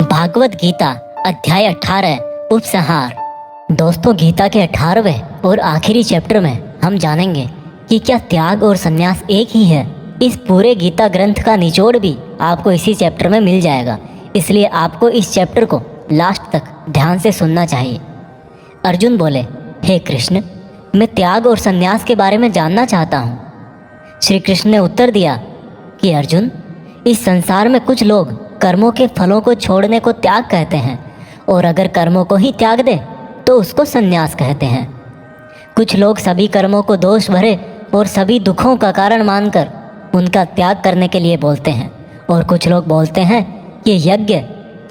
भागवत गीता अध्याय 18 उपसंहार। दोस्तों, गीता के 18वें और आखिरी चैप्टर में हम जानेंगे कि क्या त्याग और संन्यास एक ही है। इस पूरे गीता ग्रंथ का निचोड़ भी आपको इसी चैप्टर में मिल जाएगा, इसलिए आपको इस चैप्टर को लास्ट तक ध्यान से सुनना चाहिए। अर्जुन बोले, हे कृष्ण, मैं त्याग और संन्यास के बारे में जानना चाहता हूँ। श्री कृष्ण ने उत्तर दिया कि अर्जुन, इस संसार में कुछ लोग कर्मों के फलों को छोड़ने को त्याग कहते हैं, और अगर कर्मों को ही त्याग दे तो उसको संन्यास कहते हैं। कुछ लोग सभी कर्मों को दोष भरे और सभी दुखों का कारण मानकर उनका त्याग करने के लिए बोलते हैं, और कुछ लोग बोलते हैं कि यज्ञ,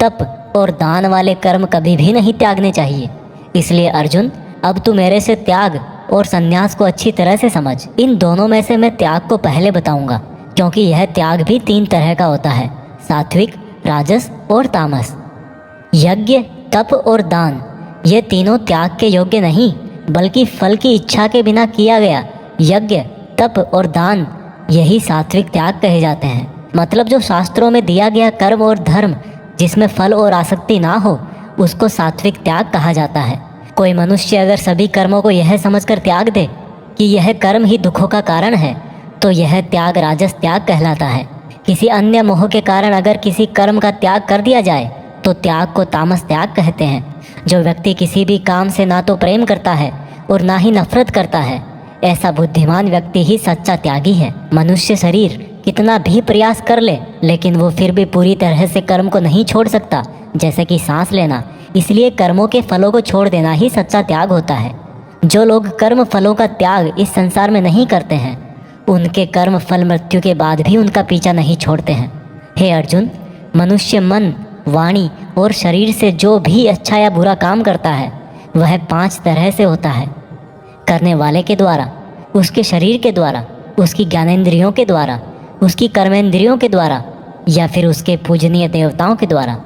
तप और दान वाले कर्म कभी भी नहीं त्यागने चाहिए। इसलिए अर्जुन, अब तू मेरे से त्याग और संन्यास को अच्छी तरह से समझ। इन दोनों में से मैं त्याग को पहले बताऊंगा, क्योंकि यह त्याग भी 3 तरह का होता है, सात्विक, राजस और तामस। यज्ञ, तप और दान, ये तीनों त्याग के योग्य नहीं, बल्कि फल की इच्छा के बिना किया गया यज्ञ, तप और दान, यही सात्विक त्याग कहे जाते हैं। मतलब जो शास्त्रों में दिया गया कर्म और धर्म जिसमें फल और आसक्ति ना हो, उसको सात्विक त्याग कहा जाता है। कोई मनुष्य अगर सभी कर्मों को यह समझकर त्याग दे कि यह कर्म ही दुखों का कारण है, तो यह त्याग राजस त्याग कहलाता है। किसी अन्य मोह के कारण अगर किसी कर्म का त्याग कर दिया जाए तो त्याग को तामस त्याग कहते हैं। जो व्यक्ति किसी भी काम से ना तो प्रेम करता है और ना ही नफरत करता है, ऐसा बुद्धिमान व्यक्ति ही सच्चा त्यागी है। मनुष्य शरीर कितना भी प्रयास कर ले, लेकिन वो फिर भी पूरी तरह से कर्म को नहीं छोड़ सकता, जैसे कि सांस लेना। इसलिए कर्मों के फलों को छोड़ देना ही सच्चा त्याग होता है। जो लोग कर्म फलों का त्याग इस संसार में नहीं करते हैं, उनके कर्म फल मृत्यु के बाद भी उनका पीछा नहीं छोड़ते हैं। हे अर्जुन, मनुष्य मन, वाणी और शरीर से जो भी अच्छा या बुरा काम करता है, वह 5 तरह से होता है। करने वाले के द्वारा, उसके शरीर के द्वारा, उसकी ज्ञानेंद्रियों के द्वारा, उसकी कर्मेंद्रियों के द्वारा, या फिर उसके पूजनीय देवताओं के द्वारा।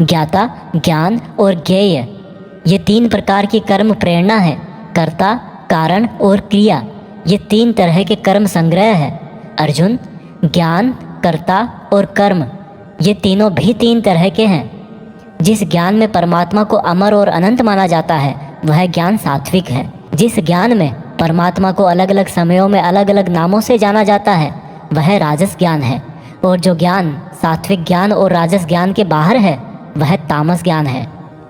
ज्ञाता, ज्ञान और ज्ञेय, ये 3 प्रकार की कर्म प्रेरणा है। कर्ता, कारण और क्रिया, ये 3 तरह के कर्म संग्रह है। अर्जुन, ज्ञान, कर्ता और कर्म, ये तीनों भी 3 तरह के हैं। जिस ज्ञान में परमात्मा को अमर और अनंत माना जाता है, वह ज्ञान सात्विक है। जिस ज्ञान में परमात्मा को अलग अलग समयों में अलग अलग नामों से जाना जाता है, वह राजस ज्ञान है। और जो ज्ञान सात्विक ज्ञान और राजस ज्ञान के बाहर है, वह तामस ज्ञान है।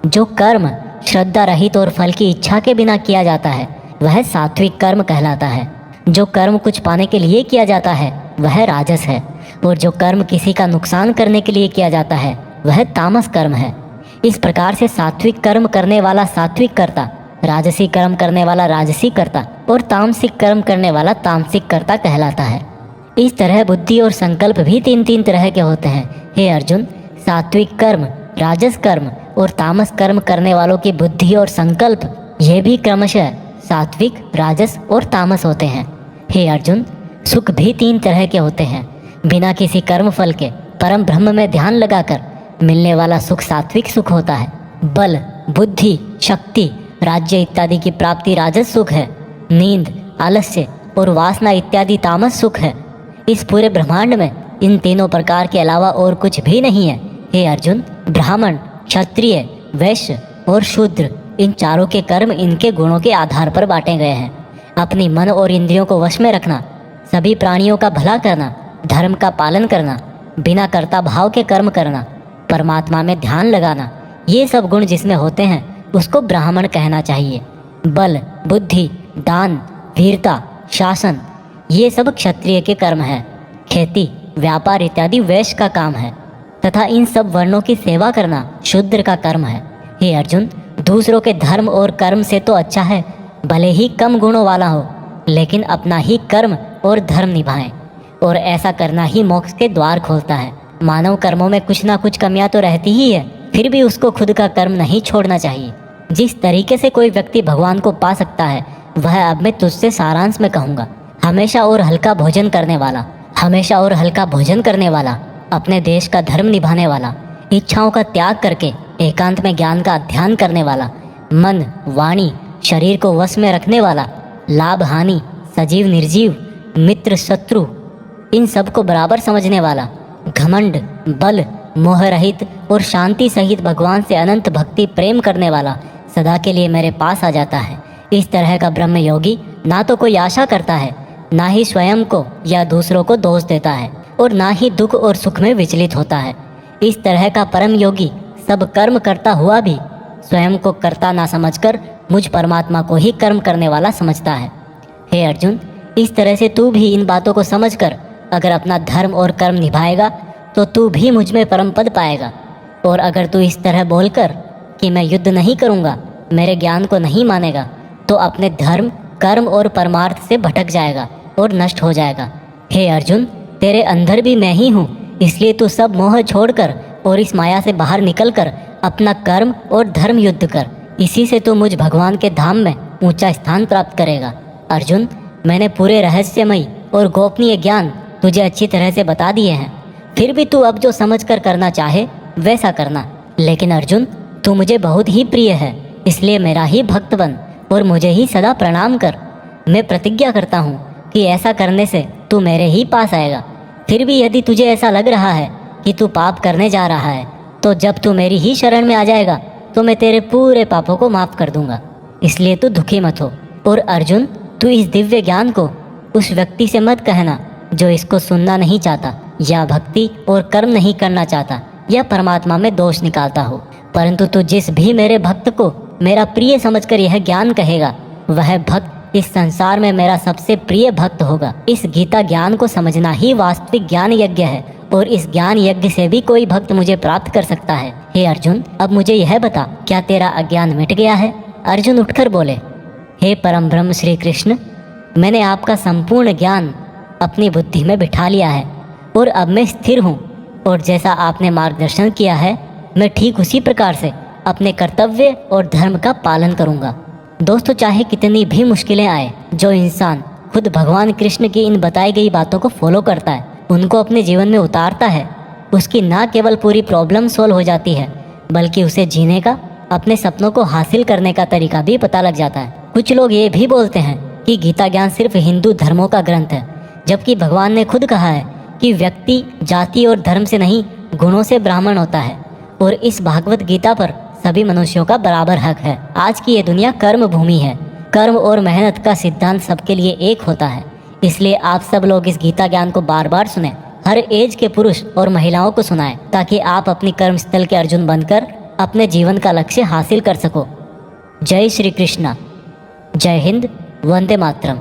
जो कर्म श्रद्धा रहित और फल की इच्छा के बिना किया जाता है, वह सात्विक कर्म कहलाता है। जो कर्म कुछ पाने के लिए किया जाता है, वह राजस है। और जो कर्म किसी का नुकसान करने के लिए किया जाता है, वह तामस कर्म है। इस प्रकार से सात्विक कर्म करने वाला सात्विक कर्ता, राजसी कर्म करने वाला राजसी कर्ता और तामसिक कर्म करने वाला तामसिक कर्ता कहलाता है। इस तरह बुद्धि और संकल्प भी 3 तरह के होते हैं। हे अर्जुन, सात्विक कर्म, राजस कर्म और तामस कर्म करने वालों की बुद्धि और संकल्प, ये भी क्रमशः सात्विक, राजस और तामस होते हैं। हे अर्जुन, सुख भी 3 तरह के होते हैं। बिना किसी कर्म फल के परम ब्रह्म में ध्यान लगाकर मिलने वाला सुख सात्विक सुख होता है। बल, बुद्धि, शक्ति, राज्य इत्यादि की प्राप्ति राजस सुख है। नींद, आलस्य और वासना इत्यादि तामस सुख है। इस पूरे ब्रह्मांड में इन तीनों प्रकार के अलावा और कुछ भी नहीं है। हे अर्जुन, ब्राह्मण, क्षत्रिय, वैश्य और शूद्र, इन चारों के कर्म इनके गुणों के आधार पर बांटे गए हैं। अपनी मन और इंद्रियों को वश में रखना, सभी प्राणियों का भला करना, धर्म का पालन करना, बिना कर्ता भाव के कर्म करना, परमात्मा में ध्यान लगाना, ये सब गुण जिसमें होते हैं, उसको ब्राह्मण कहना चाहिए। बल, बुद्धि, दान, वीरता, शासन, ये सब क्षत्रिय के कर्म हैं। खेती, व्यापार इत्यादि वैश्य का काम है, तथा इन सब वर्णों की सेवा करना शूद्र का कर्म है। हे अर्जुन, दूसरों के धर्म और कर्म से तो अच्छा है भले ही कम गुणों वाला हो, लेकिन अपना ही कर्म और धर्म निभाएं, और ऐसा करना ही मोक्ष के द्वार खोलता है। मानव कर्मों में कुछ ना कुछ कमियां तो रहती ही है, फिर भी उसको खुद का कर्म नहीं छोड़ना चाहिए। जिस तरीके से कोई व्यक्ति भगवान को पा सकता है, वह अब मैं तुझसे सारांश में कहूँगा। हमेशा और हल्का भोजन करने वाला, हमेशा और हल्का भोजन करने वाला, अपने देश का धर्म निभाने वाला, इच्छाओं का त्याग करके एकांत में ज्ञान का अध्ययन करने वाला, मन, वाणी, शरीर को वश में रखने वाला, लाभ हानि, सजीव निर्जीव, मित्र शत्रु, इन सब को बराबर समझने वाला, घमंड, बल मोह रहित और शांति सहित भगवान से अनंत भक्ति प्रेम करने वाला सदा के लिए मेरे पास आ जाता है। इस तरह का ब्रह्म योगी ना तो कोई आशा करता है, ना ही स्वयं को या दूसरों को दोष देता है, और ना ही दुख और सुख में विचलित होता है। इस तरह का परम योगी सब कर्म करता हुआ भी स्वयं को कर्ता ना समझकर मुझ परमात्मा को ही कर्म करने वाला समझता है। हे अर्जुन, इस तरह से तू भी इन बातों को समझकर अगर अपना धर्म और कर्म निभाएगा तो तू भी मुझ में परम पद पाएगा। और अगर तू इस तरह बोलकर कि मैं युद्ध नहीं करूँगा, मेरे ज्ञान को नहीं मानेगा, तो अपने धर्म, कर्म और परमार्थ से भटक जाएगा और नष्ट हो जाएगा। हे अर्जुन, तेरे अंदर भी मैं ही हूँ, इसलिए तू सब मोह छोड़कर और इस माया से बाहर निकलकर अपना कर्म और धर्म युद्ध कर। इसी से तू मुझ भगवान के धाम में ऊंचा स्थान प्राप्त करेगा। अर्जुन, मैंने पूरे रहस्यमयी और गोपनीय ज्ञान तुझे अच्छी तरह से बता दिए हैं, फिर भी तू अब जो समझ कर करना चाहे वैसा करना। लेकिन अर्जुन, तू मुझे बहुत ही प्रिय है, इसलिए मेरा ही भक्त बन और मुझे ही सदा प्रणाम कर। मैं प्रतिज्ञा करता हूँ कि ऐसा करने से तू मेरे ही पास आएगा। फिर भी यदि तुझे ऐसा लग रहा है कि तू पाप करने जा रहा है, तो जब तू मेरी ही शरण में आ जाएगा तो मैं तेरे पूरे पापों को माफ़ कर दूंगा। इसलिए तू दुखी मत हो। और अर्जुन, तू इस दिव्य ज्ञान को उस व्यक्ति से मत कहना जो इसको सुनना नहीं चाहता, या भक्ति और कर्म नहीं करना चाहता, या परमात्मा में दोष निकालता हो। परंतु तू जिस भी मेरे भक्त को मेरा प्रिय समझकर यह ज्ञान कहेगा, वह भक्त इस संसार में मेरा सबसे प्रिय भक्त होगा। इस गीता ज्ञान को समझना ही वास्तविक ज्ञान यज्ञ है, और इस ज्ञान यज्ञ से भी कोई भक्त मुझे प्राप्त कर सकता है। हे अर्जुन, अब मुझे यह बता, क्या तेरा अज्ञान मिट गया है? अर्जुन उठकर बोले, हे परम ब्रह्म श्री कृष्ण, मैंने आपका संपूर्ण ज्ञान अपनी बुद्धि में बिठा लिया है और अब मैं स्थिर हूँ, और जैसा आपने मार्गदर्शन किया है मैं ठीक उसी प्रकार से अपने कर्तव्य और धर्म का पालन करूँगा। दोस्तों, चाहे कितनी भी मुश्किलें आए, जो इंसान खुद भगवान कृष्ण की इन बताई गई बातों को फॉलो करता है, उनको अपने जीवन में उतारता है, उसकी ना केवल पूरी प्रॉब्लम सॉल्व हो जाती है, बल्कि उसे जीने का, अपने सपनों को हासिल करने का तरीका भी पता लग जाता है। कुछ लोग ये भी बोलते हैं कि गीता ज्ञान सिर्फ हिंदू धर्मों का ग्रंथ है, जबकि भगवान ने खुद कहा है कि व्यक्ति जाति और धर्म से नहीं, गुणों से ब्राह्मण होता है, और इस भागवत गीता पर सभी मनुष्यों का बराबर हक है। आज की ये दुनिया कर्म भूमि है। कर्म और मेहनत का सिद्धांत सबके लिए एक होता है। इसलिए आप सब लोग इस गीता ज्ञान को बार बार सुने, हर एज के पुरुष और महिलाओं को सुनाएं, ताकि आप अपनी कर्म स्थल के अर्जुन बनकर अपने जीवन का लक्ष्य हासिल कर सको। जय श्री कृष्णा। जय हिंद। वंदे मातरम।